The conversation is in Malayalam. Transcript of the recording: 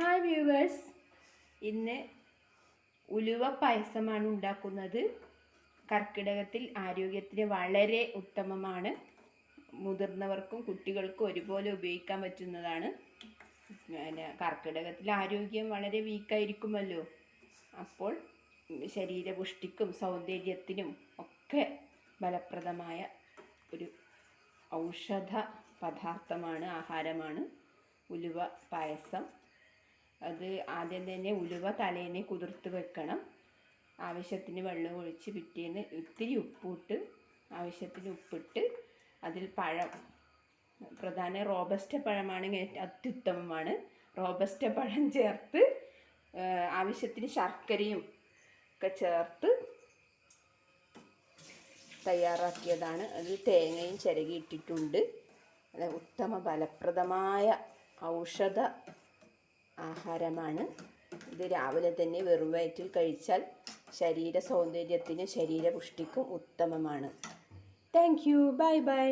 ഹായ് വ്യൂവേഴ്സ്, ഇന്ന് ഉലുവ പായസമാണ് ഉണ്ടാക്കുന്നത്. കർക്കിടകത്തിൽ ആരോഗ്യത്തിന് വളരെ ഉത്തമമാണ്. മുതിർന്നവർക്കും കുട്ടികൾക്കും ഒരുപോലെ ഉപയോഗിക്കാൻ പറ്റുന്നതാണ്. കർക്കിടകത്തിൽ ആരോഗ്യം വളരെ വീക്കായിരിക്കുമല്ലോ. അപ്പോൾ ശരീരപുഷ്ടിക്കും സൗന്ദര്യത്തിനും ഒക്കെ ഫലപ്രദമായ ഒരു ഔഷധ പദാർത്ഥമാണ്, ആഹാരമാണ് ഉലുവ പായസം. അത് ആദ്യം തന്നെ ഉലുവ തലേന്ന് കുതിർത്ത് വെക്കണം. ആവശ്യത്തിന് വെള്ളം ഒഴിച്ച് പിറ്റേന്ന് ഇത്തിരി ആവശ്യത്തിന് ഉപ്പിട്ട് അതിൽ പഴം, പ്രധാന റോബസ്റ്റ പഴമാണെങ്കിൽ അത്യുത്തമമാണ്. റോബസ്റ്റ പഴം ചേർത്ത് ആവശ്യത്തിന് ശർക്കരയും ഒക്കെ ചേർത്ത് തയ്യാറാക്കിയതാണ്. അതിൽ തേങ്ങയും ചിരകിയിട്ടിട്ടുണ്ട്. അത് ഉത്തമ ഫലപ്രദമായ ഔഷധ ആഹാരമാണ്. ഇത് രാവിലെ തന്നെ വെറും വയറ്റിൽ കഴിച്ചാൽ ശരീര സൗന്ദര്യത്തിനും ശരീരപുഷ്ടിക്കും ഉത്തമമാണ്. Thank you. Bye bye.